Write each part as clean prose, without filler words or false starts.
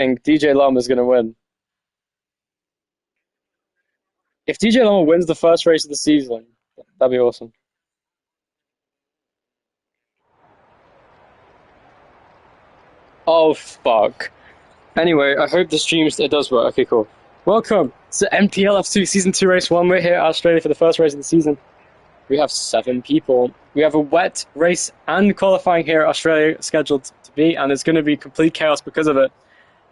and DJ Llama's going to win. If DJ Llama wins the first race of the season, that'd be awesome. Oh, fuck. Anyway, I hope the streams, it does work. Okay, cool. Welcome to NPL F2 Season 2 Race 1. We're here at Australia for the first race of the season. We have 7 people. We have a wet race and qualifying here at Australia scheduled to be, and it's going to be complete chaos because of it.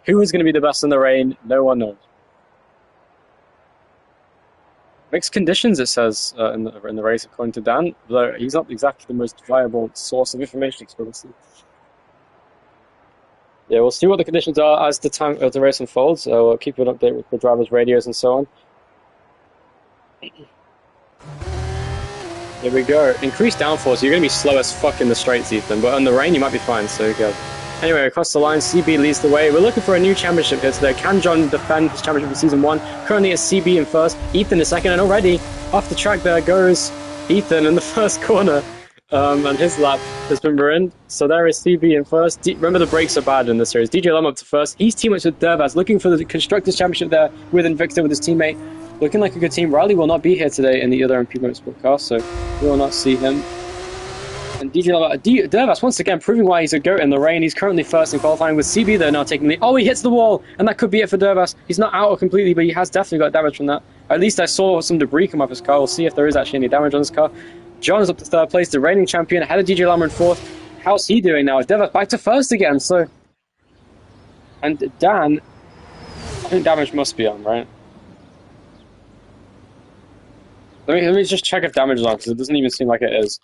Who is going to be the best in the rain? No one knows. Mixed conditions, it says in the race, according to Dan, though he's not exactly the most reliable source of information, explicitly. Yeah, we'll see what the conditions are as the time of the race unfolds. We'll keep you an update with the drivers' radios and so on. Here we go. Increased downforce. You're going to be slow as fuck in the straights, Ethan, but on the rain you might be fine, so go. Anyway, across the line, CB leads the way. We're looking for a new championship here today. Can John defend his championship in Season 1? Currently it's CB in first, Ethan in second, and already off the track there goes Ethan in the first corner. And his lap has been ruined. So there is CB in first. Remember, the brakes are bad in this series. DJ Llama up to first. He's teammates with Dervaz, looking for the Constructors' Championship there with Invicta with his teammate. Looking like a good team. Riley will not be here today in the other MP Motorsport car, so we will not see him. And DJ Llama, Dervaz once again proving why he's a goat in the rain. He's currently first in qualifying with CB there now taking the... Oh, he hits the wall! And that could be it for Dervaz. He's not out completely, but he has definitely got damage from that. At least I saw some debris come off his car. We'll see if there is actually any damage on his car. John is up to third place, the reigning champion, ahead of DJ Llama in fourth. How's he doing now? Dervaz back to first again, so... And Dan... I think damage must be on, right? Let me just check if damage is on, because it doesn't even seem like it is.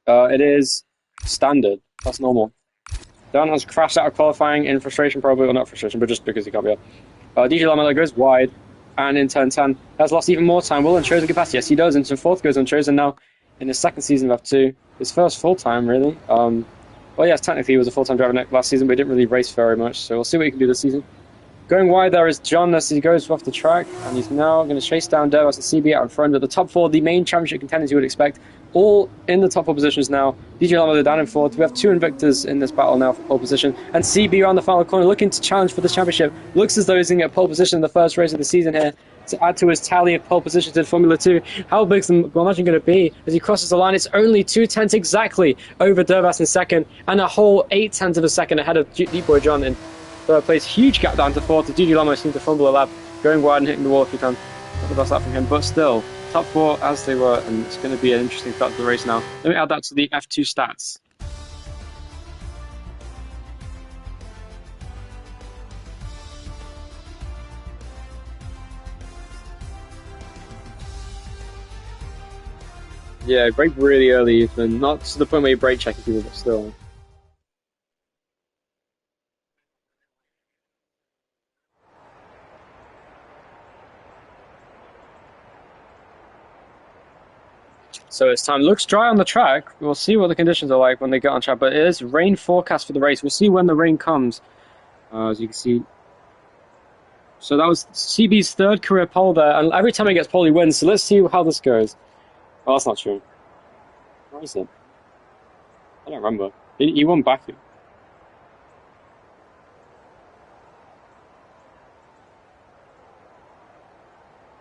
It is standard. That's normal. Dan has crashed out of qualifying in frustration, probably, or not frustration, but just because he can't be up. DJ Llama goes wide, and in turn 10 has lost even more time. Will Unchosen get past? Yes, he does. Into fourth goes Unchosen now in his second season of F2. His first full-time, really. Well, yes, technically he was a full-time driver last season, but he didn't really race very much, so we'll see what he can do this season. Going wide there is John as he goes off the track, and he's now going to chase down Dervaz and CB out in front of the top 4, the main championship contenders you would expect, all in the top 4 positions now. DJ Llama down in fourth. We have 2 Invictors in this battle now for pole position, and CB on the final corner looking to challenge for this championship. Looks as though he's going to get pole position in the first race of the season here to add to his tally of pole positions in Formula 2. How big's the margin going to be as he crosses the line? It's only 2/10 exactly over Dervaz in second, and a whole 8/10 of a second ahead of Deep Boy John in third place. Huge gap down to fourth. DJ Llama seems to fumble a lap, going wide and hitting the wall if he can. Not the best lap from him, but still, top 4 as they were, and it's going to be an interesting start to the race now. Let me add that to the F2 stats. Yeah, brake really early, Ethan. Not to the point where you're brake checking people, but still. So it's time. Looks dry on the track. We'll see what the conditions are like when they get on track, but it is rain forecast for the race. We'll see when the rain comes, as you can see. So that was CB's 3rd career pole there, and every time he gets pole, he wins. So let's see how this goes. Oh, that's not true. What is it? I don't remember. He won back.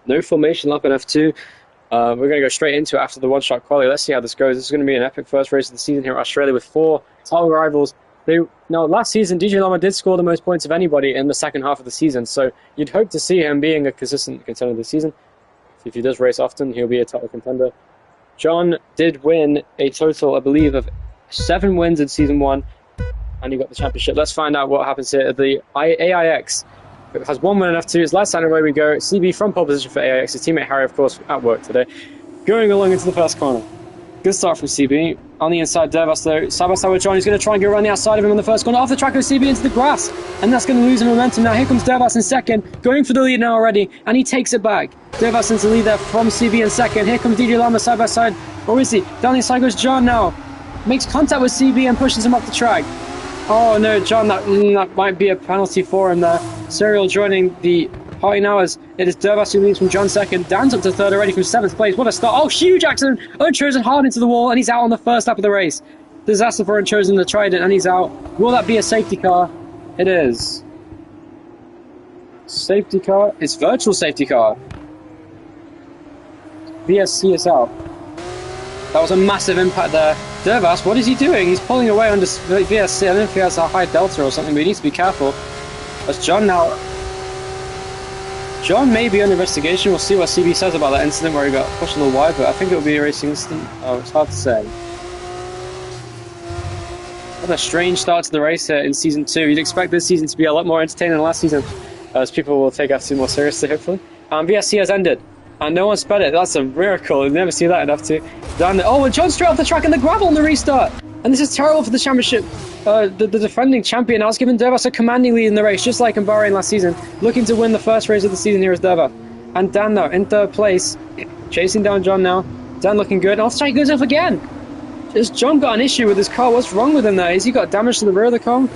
No formation lap in F2. We're going to go straight into it after the one-shot quali. Let's see how this goes. This is going to be an epic first race of the season here in Australia with 4 title rivals. Now, last season, DJ Llama did score the most points of anybody in the second half of the season, so you'd hope to see him being a consistent contender this season. If he does race often, he'll be a title contender. John did win a total, I believe, of 7 wins in Season 1, and he got the championship. Let's find out what happens here. The AIX has 1 win in F2. It's last time away we go. CB from pole position for AIX. His teammate Harry, of course, at work today. Going along into the first corner. Good start from CB. On the inside, Dervaz, though, side by side with John. He's going to try and go around the outside of him in the first corner. Off the track goes CB into the grass, and that's going to lose him momentum. Now here comes Dervaz in second, going for the lead now already, and he takes it back. Dervaz into the lead there from CB in second. Here comes DJ Llama side by side. Or is he? Down the inside goes John now. Makes contact with CB and pushes him off the track. Oh no, John, that might be a penalty for him there. Serial joining the party now as it is Dervaz who leads from John second. Dan's up to third already from 7th place. What a start. Oh, huge accident. Unchosen hard into the wall, and he's out on the first lap of the race. Disaster for Unchosen, the Trident, and he's out. Will that be a safety car? It is. Safety car. It's virtual safety car. VSC is out. That was a massive impact there. Dervas, what is he doing? He's pulling away under VSC. I don't know if he has a high delta or something, but he needs to be careful. As John now... John may be under investigation. We'll see what CB says about that incident where he got pushed a little wide, but I think it will be a racing incident. Oh, it's hard to say. What a strange start to the race here in Season 2. You'd expect this season to be a lot more entertaining than last season, as people will take F2 more seriously, hopefully. VSC has ended. And no one sped it. That's a miracle. You never see that in F2. And John straight off the track in the gravel on the restart. And this is terrible for the championship. The defending champion now has given Dervas a commanding lead in the race, just like in Bahrain last season. Looking to win the first race of the season here is Dervas. And Dan now in third place, chasing down John now. Dan looking good. Off track goes off again. Has John got an issue with his car? What's wrong with him there? Has he got damage to the rear of the car?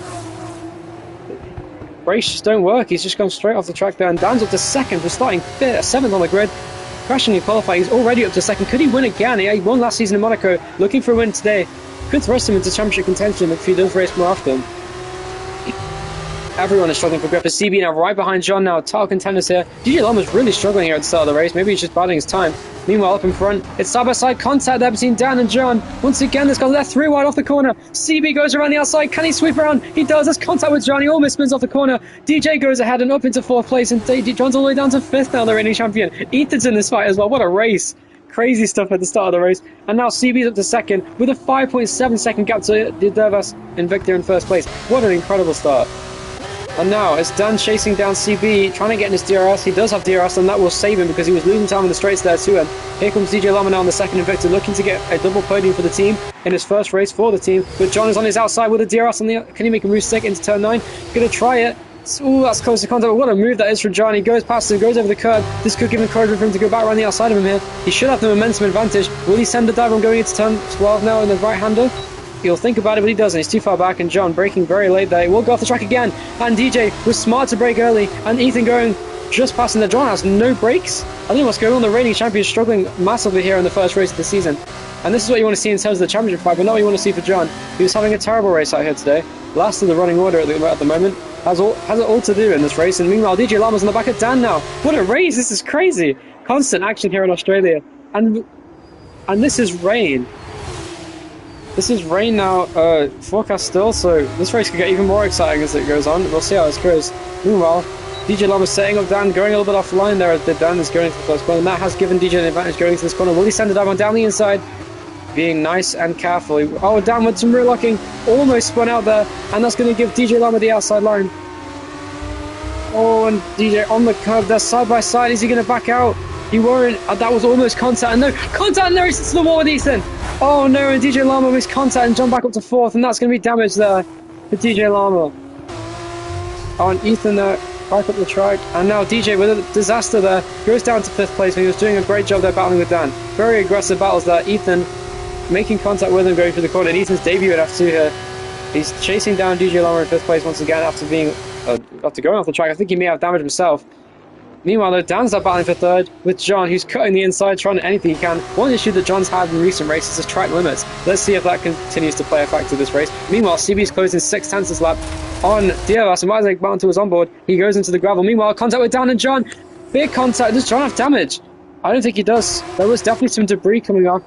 Brakes just don't work. He's just gone straight off the track there. And Dan's up to second for starting seventh on the grid. Crashing in qualifying. He's already up to second. Could he win again? He won last season in Monaco. Looking for a win today. Could thrust him into championship contention if he does race more often. Everyone is struggling for grip. As CB now right behind John now. Title contenders here. DJ Lama's really struggling here at the start of the race. Maybe he's just biding his time. Meanwhile, up in front, it's side-by-side contact there between Dan and John. Once again, this guy's left 3 wide off the corner. CB goes around the outside. Can he sweep around? He does. There's contact with John. He almost spins off the corner. DJ goes ahead and up into 4th place. And John's all the way down to 5th now, the reigning champion. Ethan's in this fight as well. What a race. Crazy stuff at the start of the race. And now CB's up to second with a 5.7 second gap to Dervas and Victor in 1st place. What an incredible start. And now it's Dan chasing down CB, trying to get in his DRS. He does have DRS, and that will save him because he was losing time in the straights there too. And here comes DJ Lama now on the second, and Victor looking to get a double podium for the team in his first race for the team. But John is on his outside with a DRS on the... Can he make a move stick into turn 9? Gonna try it. Ooh, that's close to contact. What a move that is from John. He goes past him, goes over the curb. This could give encouragement for him to go back around the outside of him here. He should have the momentum advantage. Will he send the dive on going into turn 12 now in the right-hander? He'll think about it, but he doesn't. He's too far back, and John braking very late there. He will go off the track again, and DJ was smart to brake early, and Ethan going just passing there. John has no brakes. I don't know what's going on. The reigning champion is struggling massively here in the first race of the season. And this is what you want to see in terms of the championship fight, but not what you want to see for John. He was having a terrible race out here today. Last of the running order at the moment. Has it all to do in this race, and meanwhile DJ Lama's on the back of Dan now. What a race. This is crazy. Constant action here in Australia. And this is rain. This is rain now, forecast still, so this race could get even more exciting as it goes on. We'll see how this goes. Meanwhile, DJ Lama setting up Dan, going a little bit off the line there as Dan is going into the first corner, and that has given DJ an advantage going into this corner. Will he send it down the inside? Being nice and careful. Oh, Dan with some rear locking, almost spun out there, and that's going to give DJ Lama the outside line. Oh, and DJ on the curb there, side by side. Is he going to back out? He weren't. That was almost contact, and no, contact, and there he sits to the wall with Ethan. Oh no, and DJ Lama missed contact and jumped back up to 4th, and that's going to be damage there for DJ Lama. Oh, and Ethan there, back up the track, and now DJ with a disaster there, goes down to 5th place, and he was doing a great job there battling with Dan. Very aggressive battles there. Ethan making contact with him going through the corner, and Ethan's debut at F2 here. He's chasing down DJ Lama in 5th place once again after going off the track. I think he may have damaged himself. Meanwhile, though, Dan's up battling for 3rd with John, who's cutting the inside, trying anything he can. One issue that John's had in recent races is track limits. Let's see if that continues to play a factor this race. Meanwhile, CB's closing 6/10 this lap on Diavas, and Isaac Barton to his onboard. He goes into the gravel. Meanwhile, contact with Dan and John. Big contact. Does John have damage? I don't think he does. There was definitely some debris coming off.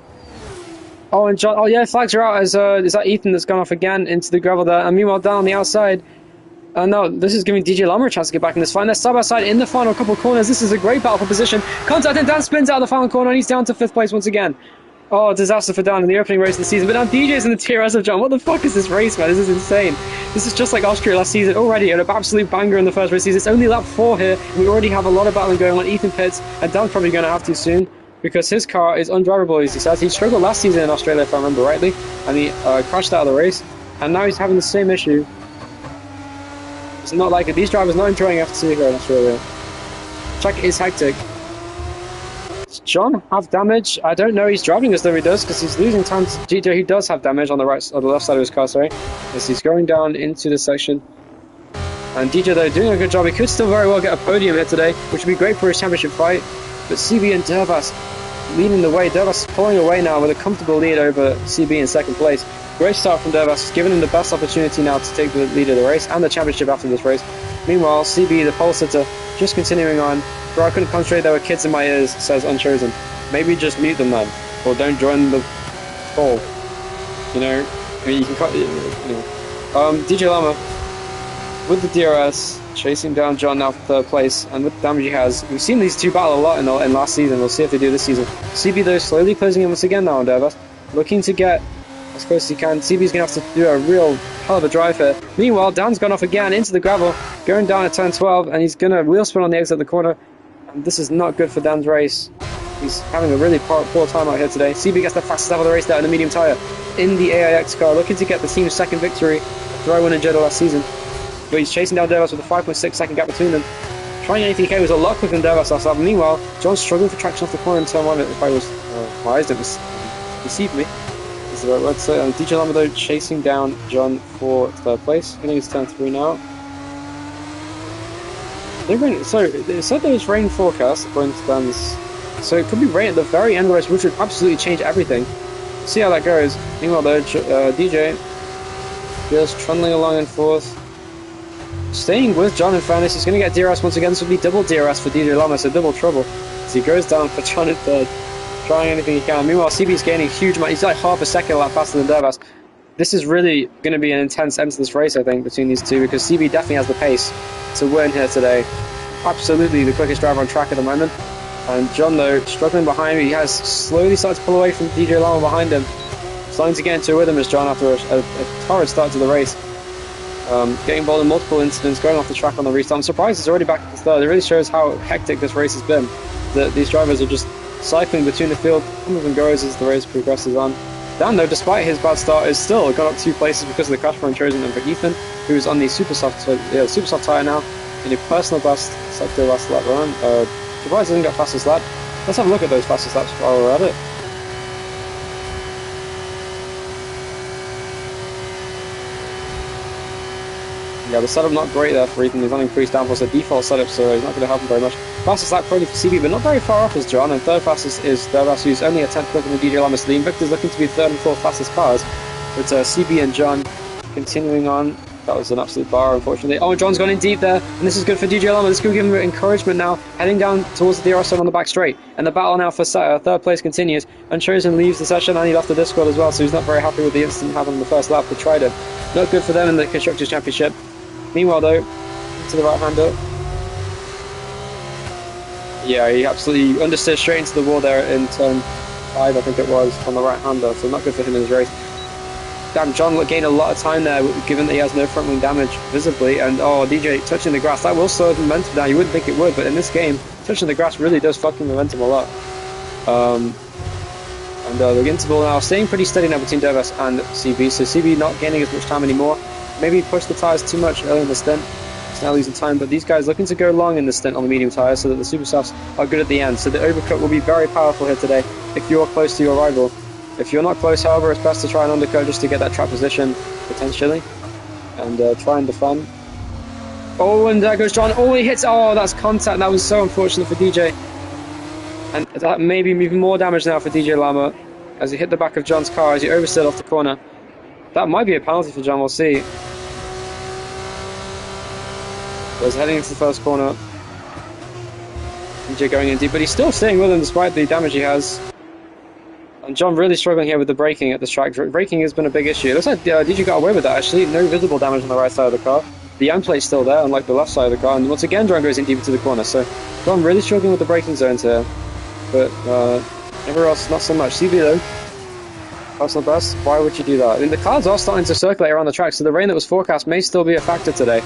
Oh, and John. Oh, yeah, flags are out as is that Ethan that's gone off again into the gravel there. And meanwhile, Dan on the outside. No, this is giving DJ Lama a chance to get back in this fight. They're side by side in the final couple of corners. This is a great battle for position. Contact, and Dan spins out of the final corner, and he's down to 5th place once again. Oh, disaster for Dan in the opening race of the season. But now DJ's in the TRS of John. What the fuck is this race, man? This is insane. This is just like Austria last season already. An absolute banger in the first race season. It's only lap 4 here. We already have a lot of battling going on. Ethan pits, and Dan's probably going to have to soon because his car is undrivable, as he says. He struggled last season in Australia, if I remember rightly, and he crashed out of the race. And now he's having the same issue. It's not like it. These drivers not enjoying F2 here in Australia. Track is hectic. Does John have damage? I don't know. He's driving as though he does because he's losing time to DJ. He does have damage on the left side of his car, sorry. As he's going down into this section. And DJ, though, doing a good job. He could still very well get a podium here today, which would be great for his championship fight. But CB and Dervas leading the way. Dervas pulling away now with a comfortable lead over CB in second place. Great start from Dervas, giving him the best opportunity now to take the lead of the race and the championship after this race. Meanwhile, CB, the pole sitter, just continuing on. Bro, I couldn't concentrate, there were kids in my ears, says Unchosen. Maybe just mute them then, or don't join the call. You know, I mean, you can cut. Anyway. DJ Llama with the DRS, chasing down John now for third place, and with the damage he has, we've seen these two battle a lot in last season. We'll see if they do this season. CB though slowly closing in once again now on Dervas, looking to get as close as he can. CB's gonna have to do a real hell of a drive here. Meanwhile, Dan's gone off again into the gravel, going down at turn 12, and he's gonna wheel spin on the exit of the corner. And this is not good for Dan's race. He's having a really poor time out here today. CB gets the fastest lap of the race there in the medium tyre in the AIX car, looking to get the team's second victory after I won in Jeddah last season. But he's chasing down Dervas with a 5.6 second gap between them. Trying anything he can, was a lot quicker than Dervas last lap. Meanwhile, John's struggling for traction off the corner in turn 1. If I was, my eyes didn't deceive me. Is the right word. So DJ Lama though chasing down John for third place. I think it's turn 3 now. So it said there was rain forecast according to Dan's. So it could be rain at the very end of the race, which would absolutely change everything. See how that goes. Meanwhile though, DJ just trundling along in fourth. Staying with John in fairness, he's going to get DRS once again. This will be double DRS for DJ Lama, so double trouble. As he goes down for John in third, trying anything he can. Meanwhile, CB's gaining huge amount. He's like half a second a lap faster than Dervas. This is really going to be an intense end to this race, I think, between these two, because CB definitely has the pace to win here today. Absolutely the quickest driver on track at the moment. And John, though, struggling behind me. He has slowly started to pull away from DJ Lama behind him. Starting to get into a rhythm as John after a torrid start to the race. Getting involved in multiple incidents, going off the track on the restart. I'm surprised he's already back at the third. It really shows how hectic this race has been. That these drivers are just cycling between the field, comes and goes as the race progresses on. Dan, though, despite his bad start, is still got up 2 places because of the crash from chosen and for Ethan, who's on the super soft tyre now, in a personal best sector last lap run. Surprised he didn't get fastest lap. Let's have a look at those fastest laps while we're at it. Yeah, the setup not great there for Ethan. He's on increased downforce, a default setup, so he's not going to help him very much. Fastest lap probably for CB, but not very far off as John. And third fastest is Dervas, who's only a 10th quicker than DJ Lamas. Victor's looking to be third and fourth fastest cars. But CB and John continuing on. That was an absolute bar, unfortunately. Oh, John's gone in deep there, and this is good for DJ Lama. This could give him encouragement now, heading down towards the DRS zone on the back straight. And the battle now for third place continues. Unchosen leaves the session, and he left the Discord as well, so he's not very happy with the incident happened in the first lap. They tried it. Not good for them in the Constructors' Championship. Meanwhile, though, to the right-hander. Yeah, he absolutely understeered straight into the wall there in turn 5, I think it was, on the right-hander, so not good for him in his race. Damn, John gained a lot of time there, given that he has no front wing damage visibly, and oh, DJ touching the grass, that will slow the momentum down. You wouldn't think it would, but in this game, touching the grass really does fuck the momentum a lot. And the interval now staying pretty steady now between Dervas and CB, so CB not gaining as much time anymore. Maybe pushed the tyres too much early in the stint. It's now losing time, but these guys looking to go long in the stint on the medium tyres so that the super softs are good at the end. So the overcut will be very powerful here today if you're close to your rival. If you're not close, however, it's best to try and undercut just to get that track position, potentially, and try and defend. Oh, and there goes John. Oh, he hits. Oh, that's contact. That was so unfortunate for DJ. And that may be even more damage now for DJ Lama as he hit the back of John's car as he oversteered off the corner. That might be a penalty for John, we'll see. So he's heading into the first corner. DJ going in deep, but he's still staying with him despite the damage he has. And John really struggling here with the braking at this track. Braking has been a big issue. It looks like DJ got away with that actually. No visible damage on the right side of the car. The end plate's still there, unlike the left side of the car. And once again, John goes in deep into the corner. So John really struggling with the braking zones here. But everywhere else, not so much. CB though, personal best. Why would you do that? I mean, the clouds are starting to circulate around the track, so the rain that was forecast may still be a factor today.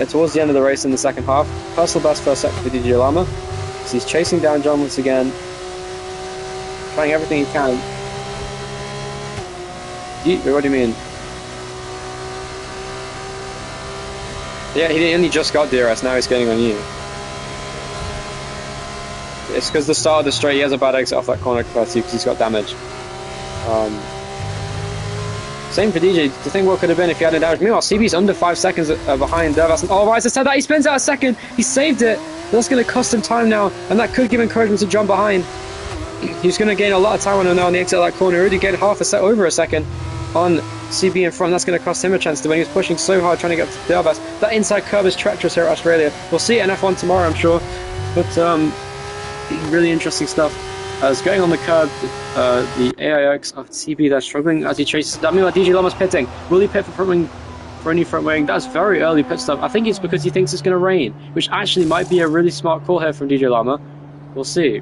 Towards the end of the race in the second half. Personal best first sector for DJ Lama. So he's chasing down John once again. Trying everything he can. What do you mean? Yeah, he only just got DRS, now he's getting on you. It's because the start of the straight, he has a bad exit off that corner capacity because he's got damage. Same for DJ. The thing what could have been if he had a damage. Meanwhile, CB's under 5 seconds behind Dervas. Oh, right, as I said that, he spins out a second. He saved it. That's going to cost him time now, and that could give encouragement to John behind. He's going to gain a lot of time on him now on the exit of that corner. He already gained over a second on CB in front. That's going to cost him a chance to win. He was pushing so hard trying to get up to Delbas. That inside curve is treacherous here at Australia. We'll see it in F1 tomorrow, I'm sure. But really interesting stuff. As going on the curb, the AIX of CB, they're struggling as he chases. I mean, like DJ Lama's pitting. Will he pit for any front wing? That's very early pit stop. I think it's because he thinks it's going to rain, which actually might be a really smart call here from DJ Lama. We'll see.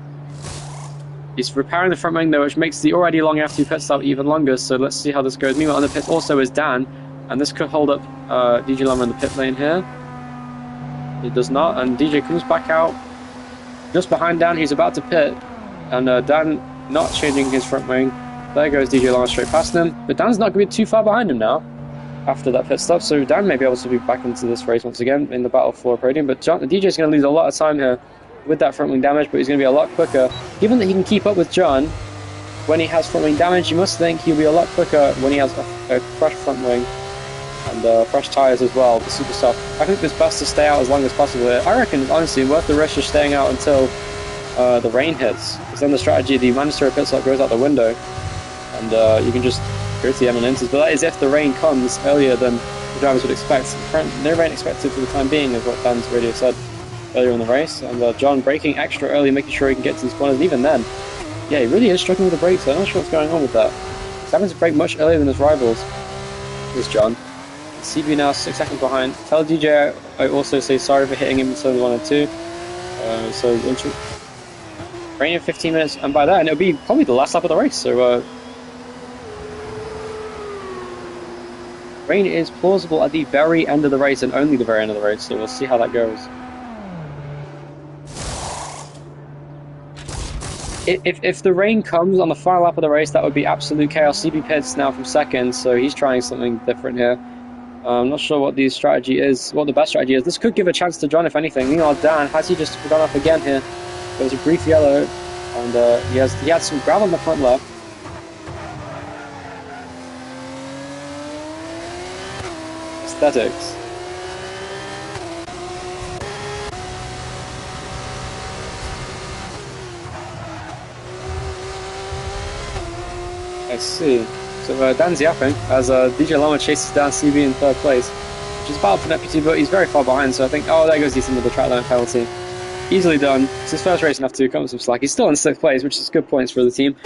He's repairing the front wing though, which makes the already long F2 pit stop even longer. So let's see how this goes. Meanwhile, on the pit also is Dan, and this could hold up DJ Lama in the pit lane here. It does not, and DJ comes back out just behind Dan. He's about to pit. And Dan not changing his front wing. There goes DJ Lama straight past him. But Dan's not going to be too far behind him now after that pit stop. So Dan may be able to be back into this race once again in the battle for podium. But DJ's going to lose a lot of time here with that front wing damage. But he's going to be a lot quicker. Given that he can keep up with John when he has front wing damage, you must think he'll be a lot quicker when he has a fresh front wing and fresh tyres as well. The super soft. I think it's best to stay out as long as possible here. I reckon, honestly, worth the risk of staying out until the rain hits, because then the strategy, the mandatory pit stop goes out the window, and you can just go to the M&Ns. But that is if the rain comes earlier than the drivers would expect. No rain expected for the time being, is what Dan's radio said earlier in the race. And John braking extra early, making sure he can get to these corners. And even then, yeah, he really is struggling with the brakes. So I'm not sure what's going on with that. He's having to brake much earlier than his rivals. Here's John. CB now 6 seconds behind. Tell DJ I also say sorry for hitting him in turn 1 and 2. Rain in 15 minutes, and by then it'll be probably the last lap of the race. So rain is plausible at the very end of the race, and only the very end of the race. So we'll see how that goes. If the rain comes on the final lap of the race, that would be absolute chaos. CB pits now from second, so he's trying something different here. I'm not sure what the strategy is, what the best strategy is. This could give a chance to John, if anything. Meanwhile, Dan, has he just gone off again here? There was a brief yellow, and he had some gravel on the front left. Aesthetics. I see. So Dan's yapping as DJ Lama chases down CB in third place, which is battle for FP2, but he's very far behind. So I think, oh, there goes Ethan with the track limit penalty. Easily done. It's his first race in F2, comes with some slack. He's still in 6th place, which is good points for the team.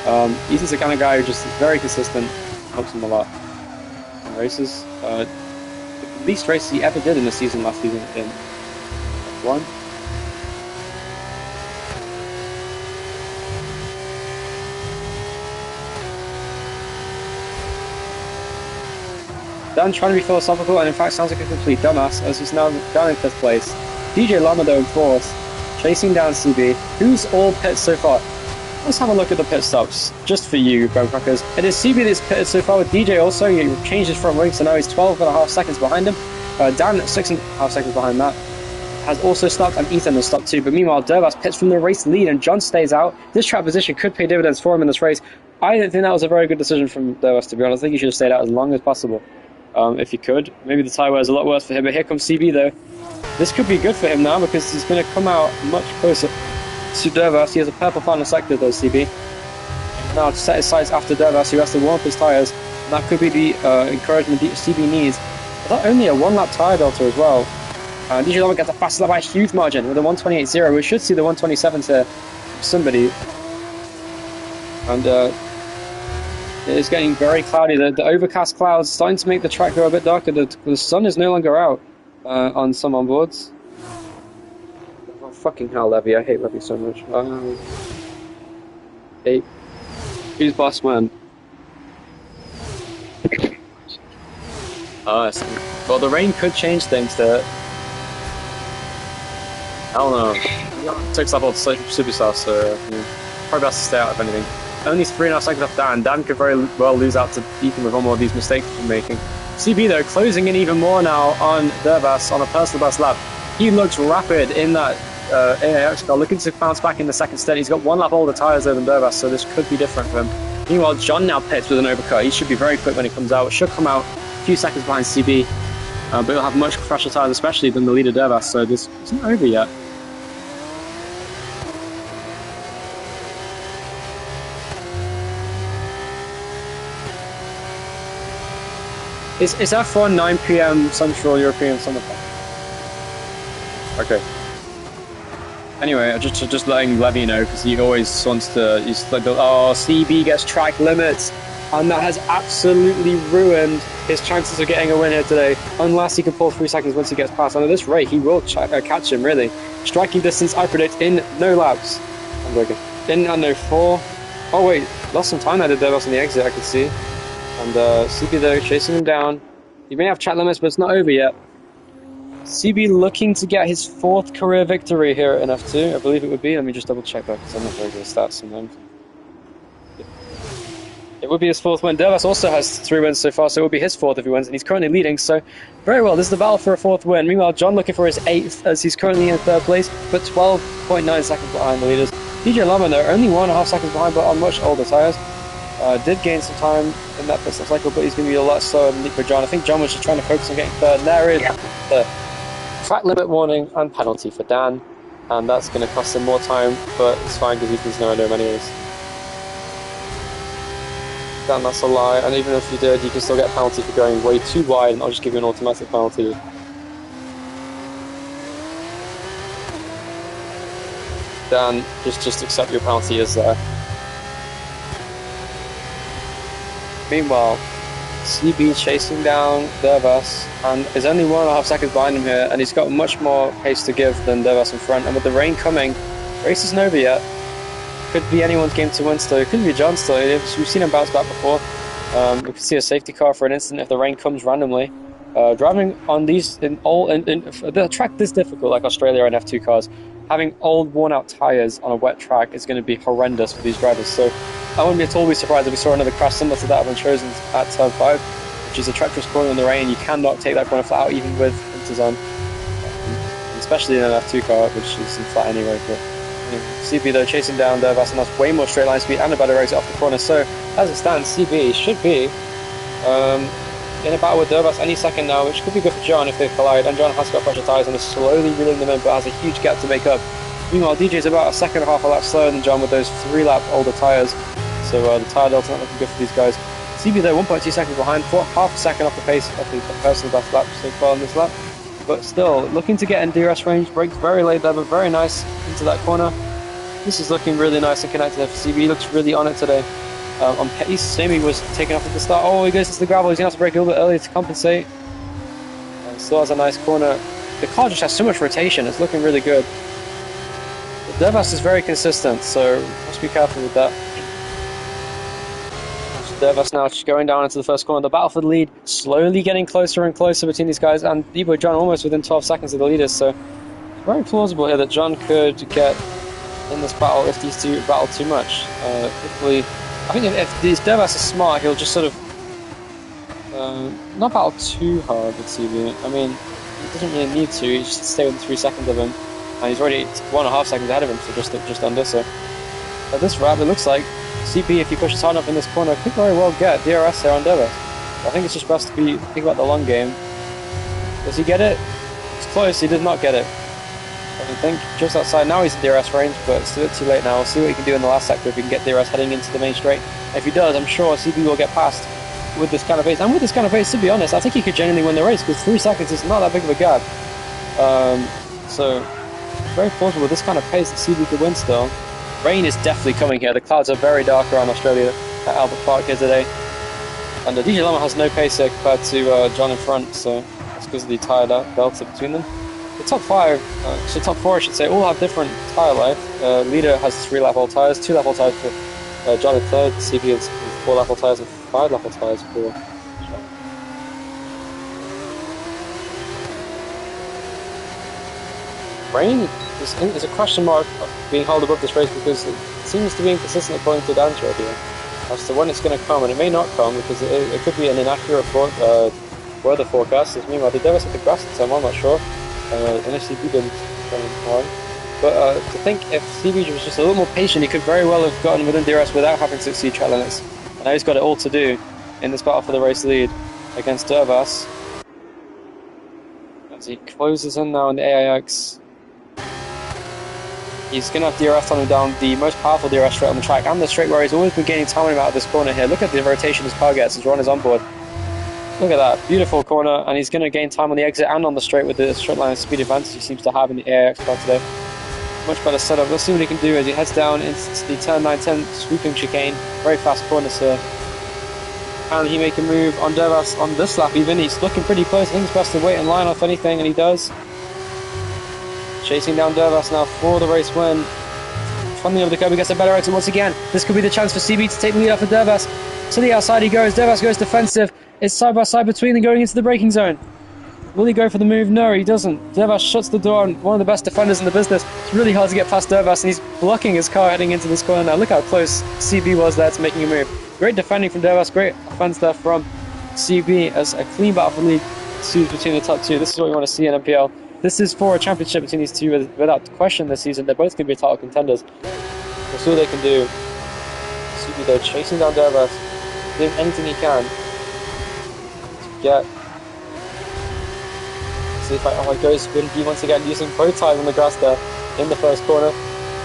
Ethan's the kind of guy who just is very consistent, helps him a lot in races. The least race he ever did in the season last season in F1. Dan trying to be philosophical, and in fact sounds like a complete dumbass, as he's now down in 5th place. DJ Lama though in 4th, chasing down CB, who's all pits so far. Let's have a look at the pit stops, just for you, Bone Crackers. It is CB that's pitted so far with DJ also. He changed his front wing, so now he's 12.5 seconds behind him. Dan, 6.5 seconds behind that, has also stopped, and Ethan has stopped too. But meanwhile, Dervas pits from the race lead, and John stays out. This track position could pay dividends for him in this race. I don't think that was a very good decision from Dervas, to be honest. I think he should have stayed out as long as possible. If he could. Maybe the tyre wear is a lot worse for him, but here comes CB though. This could be good for him now, because he's going to come out much closer to Dervas. He has a purple final sector though, CB. Now to set his sights after Dervas, who has to warm up his tyres. That could be the encouragement CB needs. Not only a 1-lap tyre delta as well. DJ Lama gets the fastest lap by a huge margin with a 128.0. We should see the 127 to somebody. And it is getting very cloudy. The overcast clouds starting to make the track go a bit darker. The sun is no longer out on some onboards. Oh, fucking hell, Levy. I hate Levy so much. Hey, who's boss man? Well, the rain could change things there. I don't know. It takes up all the super stuff, so probably best to stay out if anything. Only 3.5 seconds off Dan. Dan could very well lose out to Ethan with one more of these mistakes he's making. CB though, closing in even more now on Dervas on a personal best lap. He looks rapid in that AIX car, looking to bounce back in the second stint. He's got 1 lap older tyres than Dervas, so this could be different for him. Meanwhile, John now pits with an overcut. He should be very quick when he comes out. It should come out a few seconds behind CB, but he'll have much fresher tyres, especially than the leader Dervas, so this isn't over yet. Is F1 9 p.m. Central European Summer Time? Okay. Anyway, just letting Levy know because he always wants to. He's like, oh, CB gets track limits, and that has absolutely ruined his chances of getting a win here today. Unless he can pull 3 seconds once he gets past. And at this rate, he will catch him. Really, striking distance I predict in no laps. I'm joking. In under 4. Oh wait, lost some time. I did that on the exit. I could see, and CB though chasing him down. He may have track limits, but it's not over yet. CB looking to get his 4th career victory here in F2, I believe it would be. Let me just double check that because I'm not very good at stats sometimes. It would be his 4th win. Dervas also has 3 wins so far, so it would be his 4th if he wins, and he's currently leading, so very well. This is the battle for a 4th win. Meanwhile, John looking for his 8th as he's currently in 3rd place, but 12.9 seconds behind the leaders. DJ Lama, though, only 1.5 seconds behind, but on much older tyres. Did gain some time in that pit stop cycle, but he's going to be a lot slower than for John. I think John was just trying to focus on getting 3rd, and there is the track limit warning and penalty for Dan, and that's going to cost him more time, but it's fine because he's no under him anyways. Dan, that's a lie, and even if you did, you can still get a penalty for going way too wide, and I'll just give you an automatic penalty. Dan, just accept your penalty is there. Meanwhile, CB chasing down Dervas and is only 1.5 seconds behind him here, and he's got much more pace to give than Dervas in front. And with the rain coming, race isn't over yet. Could be anyone's game to win still. It could be John still. We've seen him bounce back before. We could see a safety car for an instant if the rain comes randomly. Driving on these in the track this difficult, like Australia and F2 cars, having old worn-out tyres on a wet track is going to be horrendous for these drivers. So I wouldn't be at all surprised if we saw another crash similar to that of Chosen at turn 5, which is a treacherous corner in the rain. You cannot take that corner flat out even with winters on, especially in an F2 car, which is in flat anyway. But CB though chasing down Dervas, and that's way more straight line speed and a better exit off the corner. So as it stands, CB should be in a battle with Dervas any second now, which could be good for John if they collide. And John has got pressure tyres and is slowly reeling them in, but has a huge gap to make up. Meanwhile, DJ's about 1.5 seconds a lap slower than John with those 3-lap older tyres. So the tyre delta not looking good for these guys. CB though 1.2 seconds behind, half a second off the pace of the personal best lap so far on this lap. But still, looking to get in DRS range, brakes very late there, but very nice into that corner. This is looking really nice and connected there for CB. He looks really on it today. On pace, Sammy was taken off at the start. Oh, he goes into the gravel. He's going to have to brake a little bit earlier to compensate. Still has a nice corner. The car just has so much rotation. It's looking really good. Dervas is very consistent, so must be careful with that. Dervas now just going down into the first corner. The battle for the lead slowly getting closer and closer between these guys, and D-Boy John almost within 12 seconds of the leaders, so it's very plausible here that John could get in this battle if these two battle too much. Hopefully, I think if these Dervas are smart, he'll just sort of not battle too hard with CB. I mean, he doesn't really need to, he just stay within 3 seconds of him. And he's already 1.5 seconds ahead of him, so just under. So at this wrap, it looks like CB, if he pushes hard enough in this corner, could very well get DRS here on Dervas. I think it's just best to think about the long game. Does he get it? It's close. He did not get it. I think just outside now he's in DRS range, but it's a bit too late now. We'll see what he can do in the last sector if he can get DRS heading into the main straight. If he does, I'm sure CB will get past with this kind of pace. And with this kind of pace, to be honest, I think he could genuinely win the race because 3 seconds is not that big of a gap. So very plausible with this kind of pace that CB could win still. Rain is definitely coming here. The clouds are very dark around Australia at Albert Park here today. And DJ Lama has no pace here compared to John in front, so that's because of the tyre delta between them. The top 5, so top 4 I should say, all have different tyre life. Leader has 3-lap old tyres, 2-lap old tyres for John in third, CB has 4-lap old tyres and 5-lap old tyres for John. Rain is a question mark being held above this race because it seems to be inconsistent according to Dan's radio as to when it's going to come, and it may not come because it could be an inaccurate weather forecast. Meanwhile, they never set the grass at time, I'm not sure. Unless CB didn't on. But to think if CB was just a little more patient, he could very well have gotten within DRS without having to exceed track limits. And now he's got it all to do in this battle for the race lead against Dervas. As he closes in now in the AIX. He's going to have DRS on him down the most powerful DRS straight on the track, and the straight where he's always been gaining time out of this corner here. Look at the rotation his car gets as Ron is on board. Look at that, beautiful corner, and he's going to gain time on the exit and on the straight with the straight line speed advantage he seems to have in the AIX car today. Much better setup. Let's see what he can do as he heads down into the turn 9-10 swooping chicane. Very fast corner, sir. Can he make a move on Dervas on this lap even? He's looking pretty close. I think he's best to wait in line off anything, and he does. Chasing down Dervas now for the race win. Funny over the curb, he gets a better exit once again. This could be the chance for CB to take the lead off of Dervas. To the outside he goes. Dervas goes defensive. It's side by side between them going into the braking zone. Will he go for the move? No, he doesn't. Dervas shuts the door on one of the best defenders in the business. It's really hard to get past Dervas, and he's blocking his car heading into this corner now. Look how close CB was there to making a move. Great defending from Dervas, great offense there from CB as a clean battle for lead suits between the top two. This is what we want to see in NPL. This is for a championship between these two without question this season. They're both going to be title contenders. We'll see what they can do. CB though chasing down Dervas, doing anything he can to get. See if it goes windy once again, using both tires on the grass there in the first corner.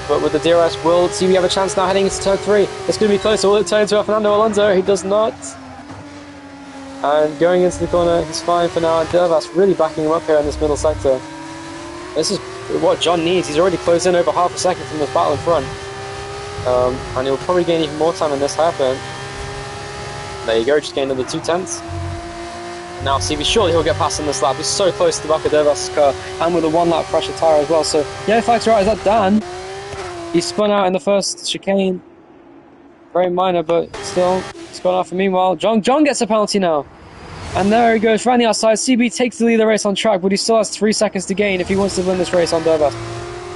But with the DRS, will CB have a chance now heading into turn 3? It's going to be close. Will it turn to Fernando Alonso? He does not. And going into the corner, he's fine for now. And Dervas really backing him up here in this middle sector. This is what John needs. He's already closed in over half a second from this battle in front. And he'll probably gain even more time when this happens. There you go, just gained another 2/10. Now CB, surely he'll get past in this lap. He's so close to the back of Dervas' car, and with a 1 lap pressure tyre as well. So yeah, if that's right, is that Dan? He spun out in the first chicane. Very minor, but still, it's gone off. And meanwhile, John gets a penalty now. And there he goes, around the outside. CB takes the lead of the race on track, but he still has 3 seconds to gain if he wants to win this race on Dervas.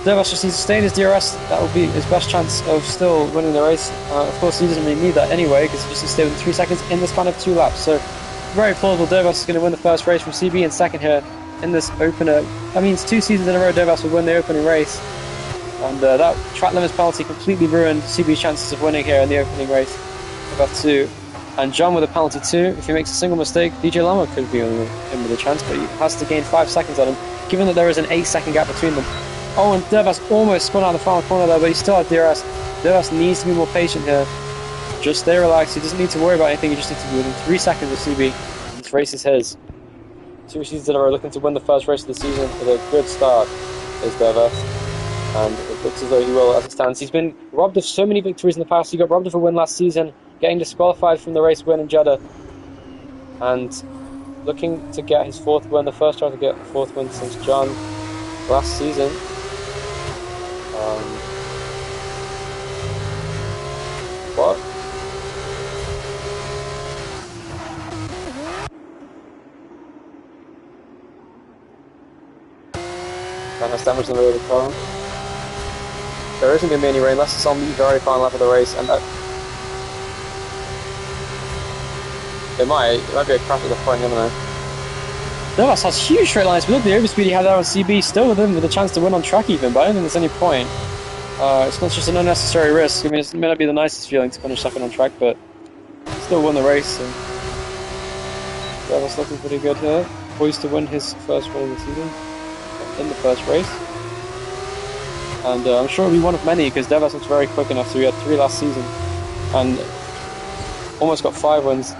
Dervas just needs to stay in his DRS. That will be his best chance of still winning the race. Of course, he doesn't really need that anyway, because he just needs to stay within 3 seconds in this kind of 2 laps. So very plausible Dervas is going to win the first race from CB in second here in this opener. That means 2 seasons in a row Dervas will win the opening race. And that track limits penalty completely ruined CB's chances of winning here in the opening race of F2. And John with a penalty too. If he makes a single mistake, DJ Lama could be in with a chance, but he has to gain 5 seconds on him, given that there is an 8-second gap between them. Oh, and Dervas almost spun out the final corner there, but he still had DRS. Dervas needs to be more patient here. Just stay relaxed. He doesn't need to worry about anything. He just needs to be within 3 seconds of CB. This race is his. 2 seasons in a row looking to win the first race of the season with a good start is Dervas. And it looks as though he will as it stands. He's been robbed of so many victories in the past. He got robbed of a win last season, getting disqualified from the race win in Jeddah. And looking to get his 4th win, the first try to get a 4th win since John last season. What? And has damage in the rear of the car. There isn't going to be any rain unless it's on the very final lap of the race, and it might be a crash at the front, you know. Dervas has huge straight lines. We look at the overspeed he had there on CB, still with him with a chance to win on track even, but I don't think there's any point. It's not just an unnecessary risk. I mean, it may not be the nicest feeling to finish second on track, but still won the race. So Dervas looking pretty good here. Poised to win his first win of the season in the first race. And I'm sure it'll be one of many, because Dervas looks very quick enough. So we had 3 last season and almost got 5 wins.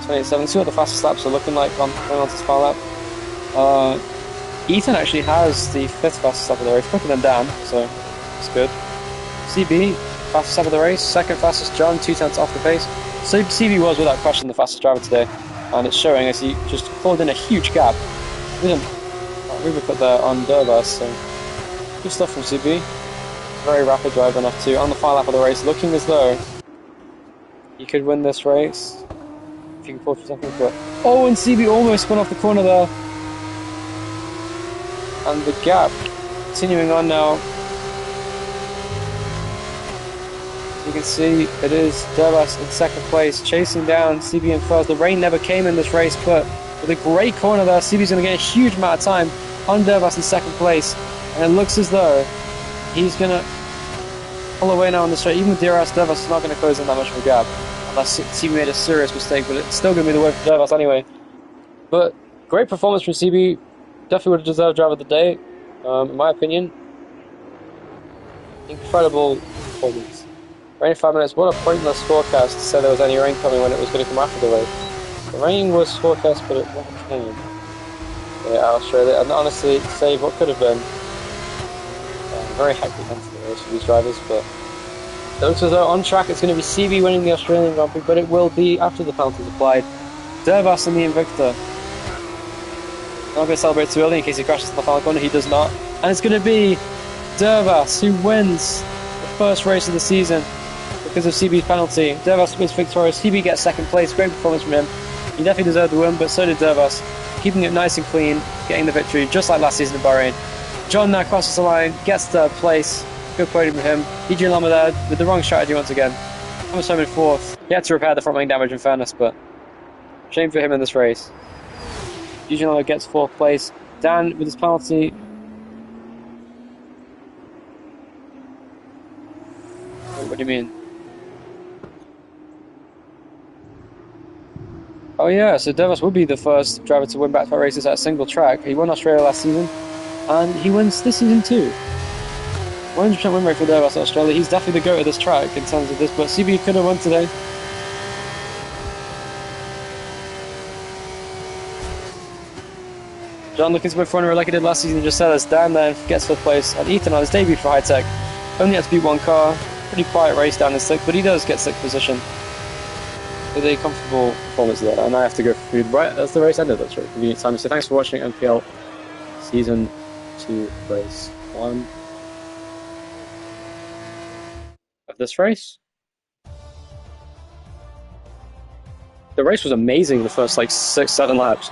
28.7. See what the fastest laps are looking like going on to this final lap. Ethan actually has the 5th fastest lap of the race, quicker than Dan, so it's good. CB, fastest lap of the race, 2nd fastest John, 2/10 off the pace. So CB was without question the fastest driver today, and it's showing as he just clawed in a huge gap. Didn't really put there on Dervas, so good stuff from CB. Very rapid driver enough to, on the final lap of the race, looking as though he could win this race. If you can pull for something, but oh, and CB almost spun off the corner there. And the gap continuing on now. You can see it is Dervas in 2nd place, chasing down CB in 1st. The rain never came in this race, but with a great corner there, CB's going to get a huge amount of time on Dervas in 2nd place. And it looks as though he's going to pull away now on the straight. Even with DRS, Dervas is not going to close in that much of a gap. Unless CB made a serious mistake, but it's still going to be the way for Dervas anyway. But great performance from CB. Definitely would have deserved driver of the day, in my opinion. Incredible performance. Rain 5 minutes. What a pointless forecast to say there was any rain coming when it was going to come after the race. The rain was forecast, but it never came. Yeah, Australia, and honestly, save what could have been a very hectic end to the race for these drivers, but it looks as though on track it's going to be CB winning the Australian Grand Prix, but it will be after the penalties applied. Dervas and the Invicta. Not going to celebrate too early in case he crashes in the final corner. He does not. And it's going to be Dervas who wins the first race of the season because of CB's penalty. Dervas is victorious. CB gets second place. Great performance from him. He definitely deserved the win, but so did Dervas. Keeping it nice and clean, getting the victory just like last season in Bahrain. John now crosses the line, gets third place. Good podium from him. DJ Lama there with the wrong strategy once again. Thomas home in fourth. He had to repair the front wing damage in fairness, but shame for him in this race. DJ Lama gets fourth place. Dan with his penalty. What do you mean? Oh yeah, so Dervas would be the first driver to win back-to-back races at a single track. He won Australia last season, and he wins this season too. 100% win rate for Dervas at Australia. He's definitely the GOAT of this track in terms of this, but CB could have won today. John looking to move front row like he did last season, just said as Dan then gets fifth place, and Ethan on his debut for High Tech. Only had to beat one car. Pretty quiet race down in sixth, but he does get sixth position with a comfortable performance there. And I have to go for food right as the race ended. That's right, convenient time. So thanks for watching NPL Season 2 Race 1 of this race. The race was amazing the first like 6-7 laps.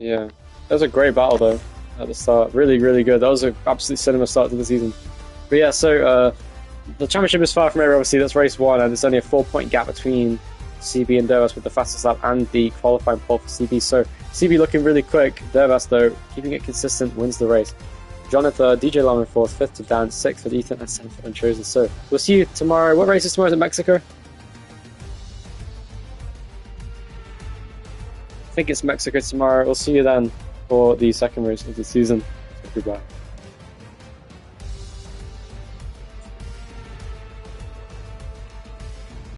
Yeah, that was a great battle though at the start. Really, really good. That was an absolute cinema start to the season. But yeah, so the championship is far from over, obviously. That's race 1, and there's only a 4-point gap between CB and Dervas with the fastest lap and the qualifying pole for CB. So CB looking really quick. Dervas, though, keeping it consistent, wins the race. John in third, DJ Lam in fourth, fifth to Dan, sixth for Ethan, and seventh for Unchosen. So we'll see you tomorrow. What race is tomorrow? Is it Mexico? I think it's Mexico tomorrow. We'll see you then for the second race of the season. So goodbye.